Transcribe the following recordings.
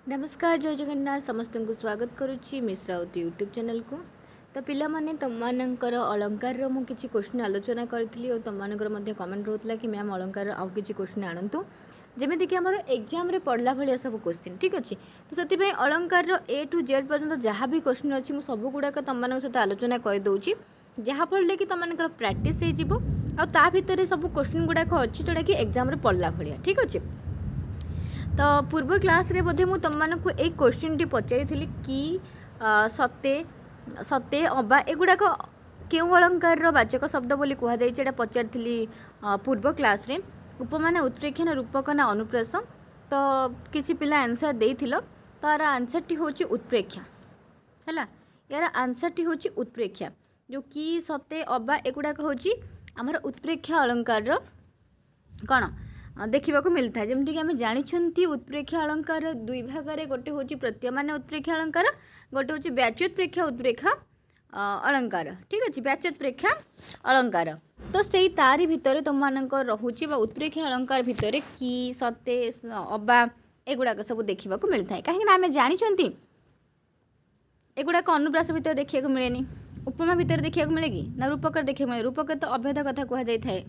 नमस्कार जय जगन्नाथ समस्त को स्वागत करुच्ची मिश्रा राउत यूट्यूब चैनल को। तो पिला माने तुमମାନଙ୍କର अलंकार मु किछि क्वेश्चन आलोचना करथिली और तुमମାନଙ୍କର मध्ये कमेंट रहउतला कि मैम अलंकार आउ किछि क्वेश्चन आनंतु जेमिति कि हमर एग्जाम रे पढ़ला भलिया सब क्वेश्चन ठीक अछि। तो सेति पे अलंकार रो ए टू जेड पर्यंत जहाँ भी क्वेश्चन अछि मु सब गुडाक तुमମାନଙ୍କ सहित आलोचना कर दउची जहाँ पढ़ले कि तुमମାନଙ୍କର प्रैक्टिस हे जिवो आ ता भितर सब क्वेश्चन गुडाक अछि जोडा कि एग्जाम रे पढ़ला भलिया ठीक अछि। तो पूर्व क्लास रे बोधे मु तुमମାନଙ୍କୁ ए क्वेश्चन टी पचाई कि सते सते अबा एगुड़ाक केउ अलंकार रो वाचक शब्द बोली कह जाय एटा पचारथिली पूर्व क्लास रे उपमान उत्प्रेक्षा ना रूपक ना अनुप्रास। तो किसी पिला आंसर देइथिलो तो यार आंसर टी होची उत्प्रेक्षा हैला यार आंसर टी होची उत्प्रेक्षा जो कि सते अबा एगुड़ाक होची हमर उत्प्रेक्षा अलंकार रो कौन देखा मिलता है जमीक आम जानते उत्प्रेक्षा अलंकार दुई भाग में गोटे हूँ प्रतीयमान उत्प्रेक्षा अलंकार गोटे हूँ व्याच्योत्प्रेक्षा उत्प्रेक्षा अलंकार ठीक अच्छे व्याच्योत्प्रेक्षा अलंकार। तो से तारी भितर तुम रोचे उत्प्रेक्षा अलंकार भितर कि सते अबा एगुड़ाक सब देखा मिलता है कहीं आम जानते एगुड़ाक अनुप्रास भितर देखा मिले उपमा भितर देखा मिले कि ना रूपक देखा मिले रूपक तो अभेद कथा कहुए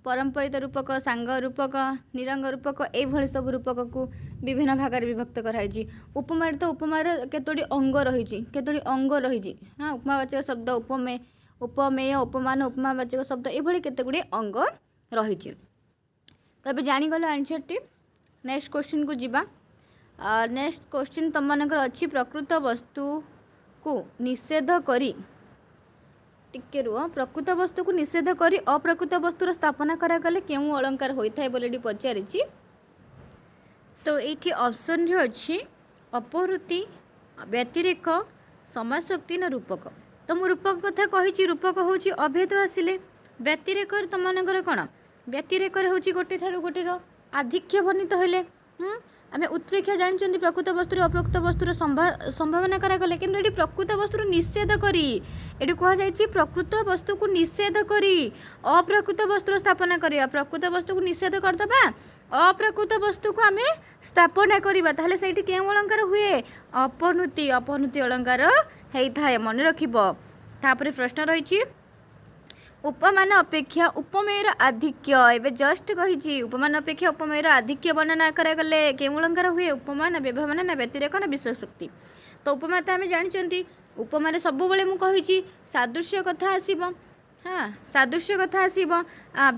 परंपरित रूपक सांग रूपक निरंग रूपक ये सब रूपक को विभिन्न भाग में विभक्त कराई। उपमा तो उपमार केतोटी अंग रही केतोटी अंग रही हाँ उपमावाचक शब्द उपमेय उपमेय उपमान उपमावाचक शब्द ये केते गुड़े अंग रही। तो अभी जानीगल आंसर टी नेक्स्ट क्वेश्चन को जीवा। नेक्स्ट क्वेश्चन तुम मानकर अच्छी प्रकृत वस्तु को निषेध करी टिके रुह प्रकृत वस्तु को निषेध करी अप्रकृत वस्तुर स्थापना करागले केउं अलंकार होता है बोली पचारि। तो ये ऑप्शन रे अच्छी अपहृति व्यतिरेक समाशक्ति न रूपक। तो मु रूपक कथा कही रूपक हूँ अभेद आसिले व्यतिरेक तुम कौन व्यतिरेक हूँ गोटे ठार गोटे आधिक्य वर्णित हेले आम उत्प्रेक्षा जानते प्रकृत वस्तु अप्रकृत वस्तुर संभावना करागले कि ये प्रकृत वस्तु निषेध करी ये कहुई प्रकृत वस्तु को निषेध करी अप्रकृत वस्तुर स्थापना करिया प्रकृत वस्तु को निषेध करदबा अप्रकृत वस्तु को आम स्थापना करवा ताहले सेठी केउं अलंकार हुए अपहृति अपहृति अलंकार होता है मन रखिबो। तापरे प्रश्न रही उपमान अपेक्षा उपमेयर आधिक्य एवं जस्ट कही उपमान अपेक्षा उपमेयर आधिक्य वर्णना करागले केउं अलंकार हुए उपमान व्यवहान ना व्यतिरेक ना विषयशक्ति। तो उपमा तो आम जानते उपमार सब मुझे कही सादृश्य कथा आसब हाँ सादृश्य कथा आसब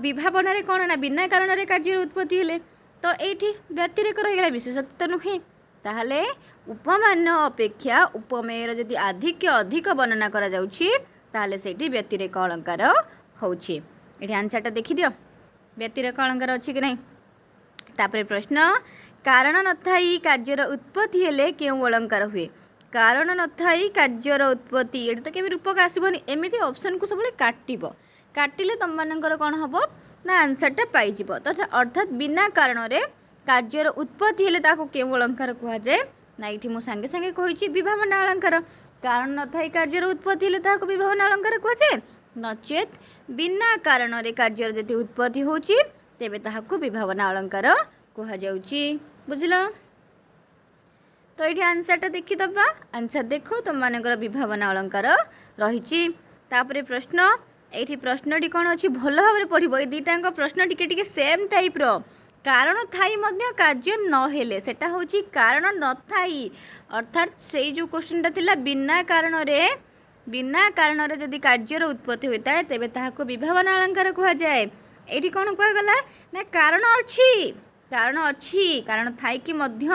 विभावन कौन ना बिना कारण कार्य उत्पत्ति हेले तो ये व्यतिरेक रहीगला विशेषशक्ति तो नुहे ताहले उपमान अपेक्षा उपमेयर जदि आधिक्य अधिक वर्णना करा जाउछि ताहले सेठी व्यतिरेक अलंकार होउछि। एठी आंसरटा देखि दियो व्यतिरेक अलंकार अछि कि नहीं। तापरे प्रश्न कारण नथाई कार्यर उत्पत्ति हेले केउं अलंकार हुए कारण नथाई कार्यर उत्पत्ति ये तो केबे रूपक आसबनी एमिति ऑप्शन को सब काटिबो काटिले तुम मानकर कौन हम ना आंसरटा पाइजिबो। तो अर्थात बिना कारण रे कार्यर उत्पत्ति हेले ताको केउं अलंकार कहा जाए ना ये मु सांगे सांगे कहिछि विभावन अलंकार कारण नथाई कार्यर उत्पत्ति हेले ताको विभावन अलंकार कहा जाए नचेत बिना कारण रे कार्यर जति उत्पत्ति होछि तेबे ताहाको विभावन अलंकार कहा जाउछि बुझिलो। तो ये आंसरटा देखीदबा आंसर देखो तुम मानकर विभावन अलंकार रही। तापरे प्रश्न ये प्रश्नटी कौन अच्छी भल भाव में पढ़ो ये दुईटा प्रश्न टिके सेम टाइप रो कारण थाई मध्य कार्य न हेले सेटा होची कारण न थाई अर्थात से जो क्वेश्चनटा थिला बिना कारण रे जदि कार्यर उत्पत्ति होता है तेबे ताहाको विभावन अलंकार कहा जाए। एठी कौन कहगला ना कारण अच्छी कारण थाई कि मध्य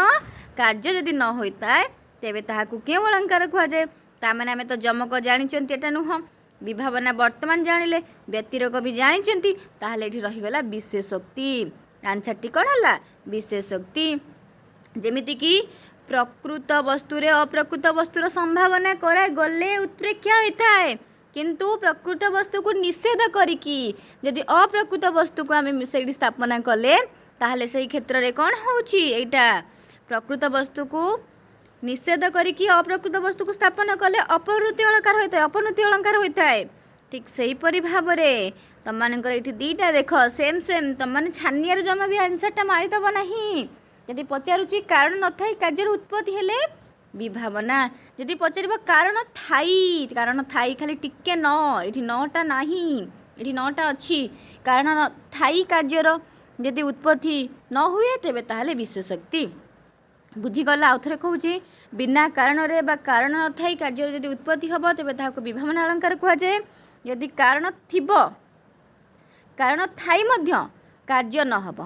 कार्य जदि न होता है तेबे ताहाको केउं अलंकार कहा जाए तामाने आमे तो जमक जानिचंती एटा नुह विभावना वर्तमान जानिले व्यतिरेक भी जानिचंती ताहले एठी रहीगला विशेषोक्ति आंसर टी कौन है विशेषोक्ति। जेमिति कि प्रकृत वस्तुरे अप्रकृत वस्तुर संभावना करा गले उत्प्रेक्षा होता है किंतु प्रकृत वस्तु को निषेध करिकी यदि अप्रकृत वस्तु को आम से स्थापना कले ताहले से क्षेत्र में कौन होउची एटा प्रकृत वस्तु को निषेध करिकी अप्रकृत वस्तु को स्थापना कले अपहृति अलंकार होता है अपहृति अलंकार होता है। ठीक से भाव में तुम ये दुईटा देख सेम सेम तुम मैंने छानियार जमा भी आंसरटा मारिदेव ना जदि पचारुची कारण न थाई कार्यर उत्पत्ति हेले विभावना जदि पचार कारण थाई खाली टिके न ये नटा ना ये नटा अच्छी कारण न थाई कार्यर जदि उत्पत्ति न हुए तेबे ताहले विशेषोक्ति बुझीगला आउ थे कहूँ बिना कारण रे बा कारण न थाई कार्य जदि उत्पत्ति हम तेबे ताहाको विभावना अलंकार कहुए जदि कारण थिबो कारण थाई मध्य कार्य न हब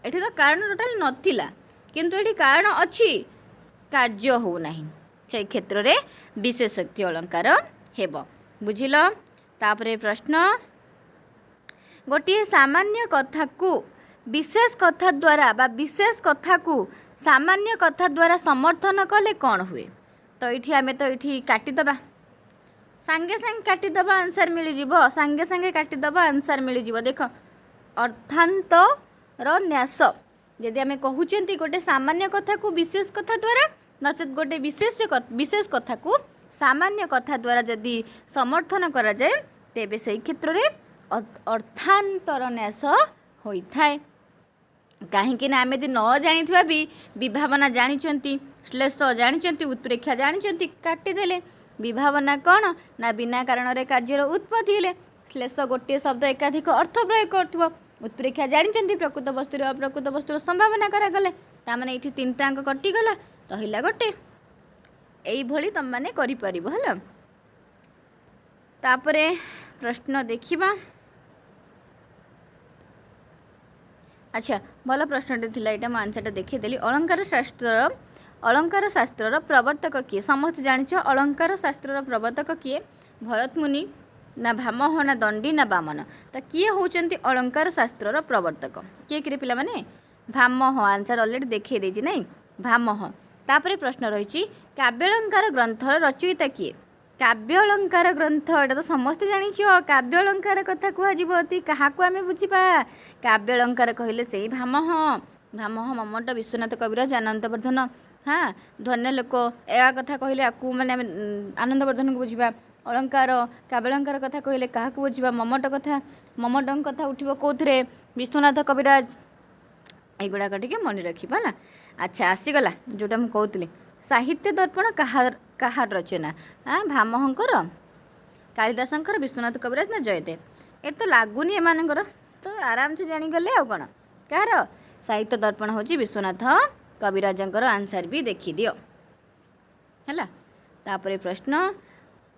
एठी तो कारण टोटाल नथिला किंतु एठी कारण अच्छी कार्य हो नहीं से क्षेत्र रे विशेषोक्ति अलंकार हेब बुझिल तापरे प्रश्न गोटे सामान्य कथा को विशेष कथा द्वारा बा विशेष कथा को सामान्य कथा द्वारा समर्थन कले कौन हुए तो ये आम तो ये काटिदबा सांगे सांगे काटिदबा आंसर मिलଯିव सांगे सांगे काटिदबा आंसर मिलଯିव देख अर्थांतर न्यास जदि आम कहते गोटे सामान्य कथा को विशेष कथा द्वारा नचेत गोटे विशेष कथा को सामान्य कथा द्वारा जदि समर्थन करा जाए तेबे से क्षेत्र में अर्थांतर न्यास होता है कहीं आम यदि न जानी भी विभावना जानी श्लेष जानी उत्प्रेक्षा जानी काटिदेले विभावना कौन ना बिना कारण रे कार्यर उत्पत्ति हेले श्लेष गोटे शब्द एकाधिक अर्थ प्रयोग कर उत्प्रेक्षा जानी प्रकृत वस्तु अप्रकृत वस्तुर संभावना करागले ताने ये तीन टाँग कटिगला रहा गोटे यही तुम मैंने है तापरे प्रश्न देखा अच्छा भल प्रश्नटे थिला एटा आंसरटा देखीदेली अलंकार शास्त्र प्रवर्तक किए समस्त जानिछ अलंकार शास्त्र प्रवर्तक किए भरत मुनि ना भामह ना दंडी ना बामन तो किए होचंती अलंकार शास्त्र प्रवर्तक किए किए पिला माने भामह आंसर ऑलरेडी देखिए देछि नहीं भामह तापरे प्रश्न रही काव्यालंकार ग्रंथर रचयिता किए काव्यालंकार ग्रंथ एटा तो समस्त जानिछ काव्यालंकार कथा कहती क्या आम बुझा काव्यालंकार कहले से भामह मम्मट विश्वनाथ कविराज आनंदवर्धन हाँ धन्य लोक या कथा कहले आपको मैंने आनंदवर्धन को बुझा अलंकार काव्यालंकार कथा कहले क्या बुझा मम्मट कथा उठिब कौथे विश्वनाथ कविराज युड़ाक टे मन रखा ना अच्छा आसीगला जोटा मुझे कहती साहित्य दर्पण कहार रचना हाँ भामहंकर कालिदासंकर विश्वनाथ कविराज ना जयदेव ये तो लगुनि एमानकर तो आराम से जानीगले आउ कौन कहार साहित्य दर्पण हूँ विश्वनाथ कविराजंकर आंसर भी देखी दियो है तापर प्रश्न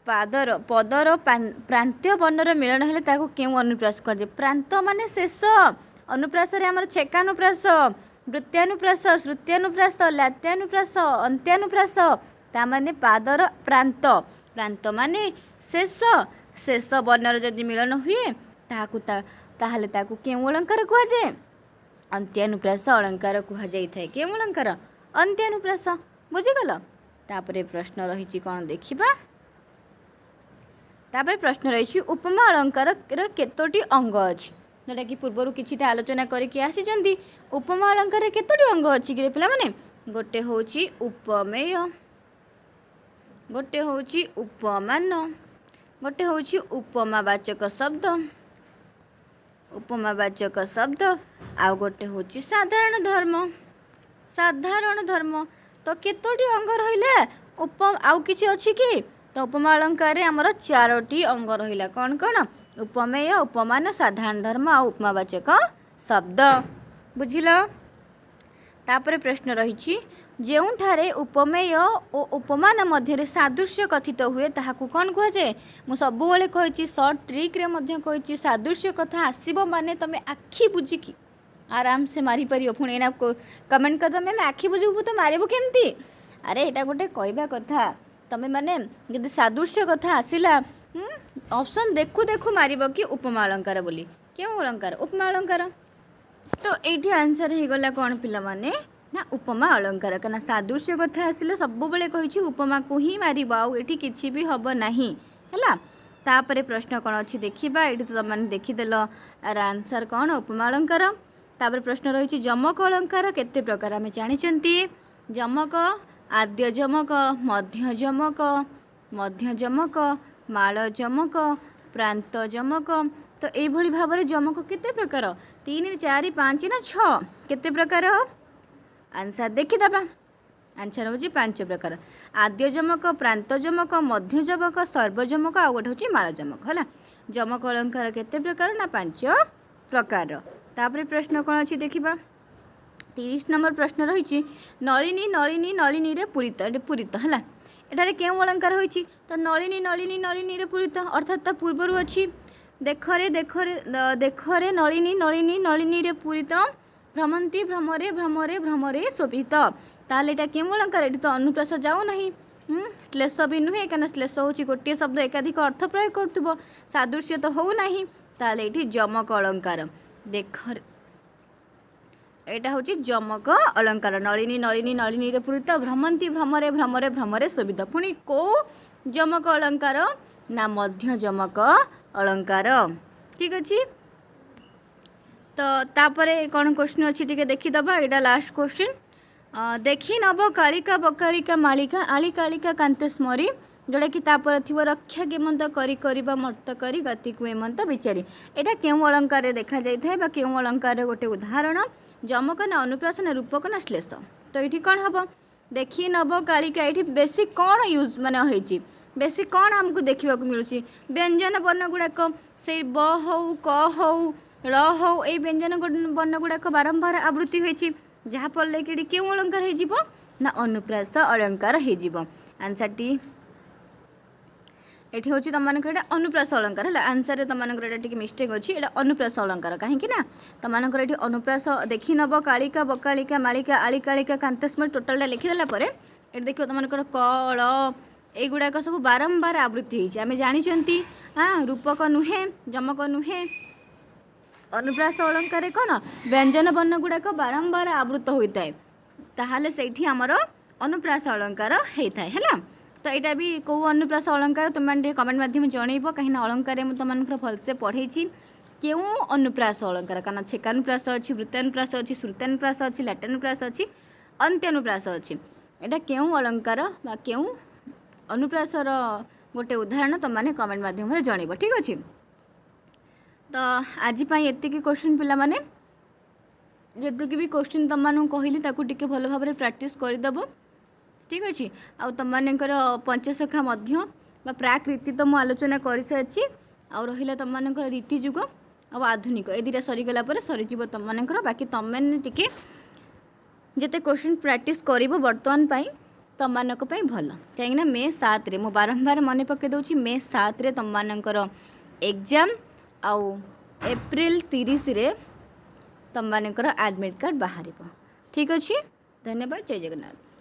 पदर प्रांतीय वर्णर मिलन हेले ताको केउ अनुप्रास कहे प्रांत माने शेष अनुप्रास आमर छेकानुप्रास वृत्त्यानुप्रास श्रुत्यानुप्रास लात्यानुप्रास अंत्यानुप्रास तामाने पादर प्रांत प्रांत माने शेष वर्णर जदि मिलन हुए ताहले ताकू केउ अलंकार कहुए अंत्यानुप्रास अलंकार कहुए केउ अलंकार अंत्यानुप्रास बुझीगल तापरे प्रश्न रही कौन देखा तापर प्रश्न रही उपमा अलंकार केतोटी अंग अच्छी जोटा कि पूर्वर कि आलोचना करके आसी उपमा अलंकार केतोटी अंग अच्छी कि पिला माने गोटे होची उपमेय गोटे होची उपमान गोटे होची उपमावाचक शब्द आउ गोटे होची साधारण धर्म तो केतोटी अंग रहा आउ किछि अछि कि तो उपमा अलंकार आमर 4टी अंग रहा कौन कौन उपमेय उपमान साधारण धर्म आ उपमावाचक शब्द बुझिल तापर प्रश्न रही जोठारे उपमेय और उपमान मध्य सादृश्य कथित हुए ताहाकू कौन कहुए मु सबुबले कही सर्ट ट्रिक्रे कही सादृश्य कथा आसब माने तुम आखि बुझिकी आराम से मारी पार पुणी ना कमेंट कर मैम आखि बुझू तो मारू केमती अरे यहाँ गोटे कहवा कथा तुम मैंने जब सादृश्य कथा आसला ऑप्शन देखू देखू मारिब कि उपमा अलंकार बोली क्यों अलंकार उपमा अलंकार तो ये आंसर हो गला कौन पिला माने ना उपमा अलंकार कना सादृश्य कथा आसिले सब बेले कही उपमा को ही मारिब आउ एठी किछि भी हब नाही हैला तापरे प्रश्न कौन अच्छी देखा ये तो तुम देखीदेल आर आंसर कौन उपमा अलंकार तापर प्रश्न रही जमक अलंकार केते प्रकार आम जानी जमक आद्य जमक मध्य जमक माल जमक प्रांत जमक तो यही भाव में जमक केते प्रकार 3 4 5 ना 6 केते प्रकार आंसर देखिदेबा आंसर हूँ 5 प्रकार आद्य जमक प्रांत जमक मध्य जमक सर्वजमक आ गोटे हूँ माଳ जमक है जमक अलंकार केते प्रकार ना 5 प्रकार। तापर प्रश्न कौन अच्छी देखा 30 नंबर प्रश्न रही नलिनी नलिनी नलिनी रे पूरित पूरित है एठारे केउं अलंकार होइछि तो नलिनी नलिनी नलिनी रे पूरित अर्थात पूर्वर अच्छी देखरे देखरे देखरे नलिनी नलिनी नलिनी रे पूरित भ्रमंती भ्रमरे भ्रमरे भ्रमरे शोभित ताले एटा केउं अलंकार एठी तो अनुप्रास जाऊ नहीं श्लेष भी नुहे क्या श्लेष हूँ गोटे शब्द एकाधिक अर्थ प्रयोग करथुबो सादृश्य तो हो नहीं ताले एठी जमक अलंकार देखरे एटा हूँ जमक अलंकार नलिनी नलिनी नलिनी रे पूरित भ्रमंती भ्रमरे भ्रमरे भ्रमरे शोभित पुणी को जमक अलंकार ना मध्य जमक अलंकार ठीक अच्छे। तो तापरे कौन क्वेश्चन अच्छी टी देखीदबा यहाँ लास्ट क्वेश्चन देखी नब कालिका बकालिका मालिका आली कालिका कांते स्मरी जोटा कि तापर थी रक्षा केमंत करी मर्त करी गति को एमंत विचारी यहाँ क्यों अलंकार देखा जाए क्यों अलंकार गोटे उदाहरण जमक ना अनुप्रास ना रूपक ना श्लेष तो ये कौन हम देखी नब कालिका ये बेसी कौन यूज माने बेसी कौन आमको देखा मिलूँ व्यंजन वर्ण गुड़ाक से ब हौ क हौ र हौ ये व्यंजन वर्ण गुड़ाक बारंबार आवृत्ति होती जहाँफल कि क्यों अलंकार हो ना अनुप्रास अलंकार हो आंसर टी ये हूँ तुम अनुप्रास अलंकार है आंसर तुम मिस्टेक अच्छी ये अनुप्रास अलंकार कहीं तुम ये अनुप्रास देखी नब कालिका बकालिका मालिका आली कालिका कांतेस्मर टोटालटा लिखिदेला ये देख तुम कल एगुड़ाक सब बारंबार आवृत्ति होती आम जानी हाँ रूपक नुहे जमक नुहे अनुप्रास अलंकार कौन व्यंजन वर्ण गुड़ाक बारंबार आवृत होता है ताहले से आमर अनुप्रास अलंकार होता है तो यहाँ भी कौ अनुप्रास अलंकार तुम कमेंट माध्यम जनइब कहीं अलंकार मुझे भलसे पढ़े क्यों अनुप्रास अलंकार कारण छेकानुप्रास अच्छी वृत्तानुप्रास अच्छी श्रुतानुप्रास अच्छी लाटानुप्रास अच्छी अंत्यानुप्रास अच्छी यहाँ क्यों अलंकार बा क्यों अनुप्रासर गोटे उदाहरण तुमने कमेंट माध्यम जनइब ठीक अच्छे। तो आज एति क्वेश्चन पिला माने जेतुक भी क्वेश्चन तुम कहली टी भल भाव प्रैक्टिस करदेव ठीक अच्छे आ तुम पंचसखा प्राकृति तो मुझे आलोचना कर सारी आ रहा तुम रीतिजुग आधुनिक ए दुटा सरीगला सरीज तुम बाकी तुमने टी जिते क्वेश्चन प्रैक्टिस कर बर्तमान तुम भल कहीं मे 7 रे मु बारंबार मन पकई दूसरी मे 7 रे तुम एग्जाम आउ एप्रिल 30 रे तुम एडमिट कार्ड बाहर ठीक अच्छे। धन्यवाद। जय जगन्नाथ।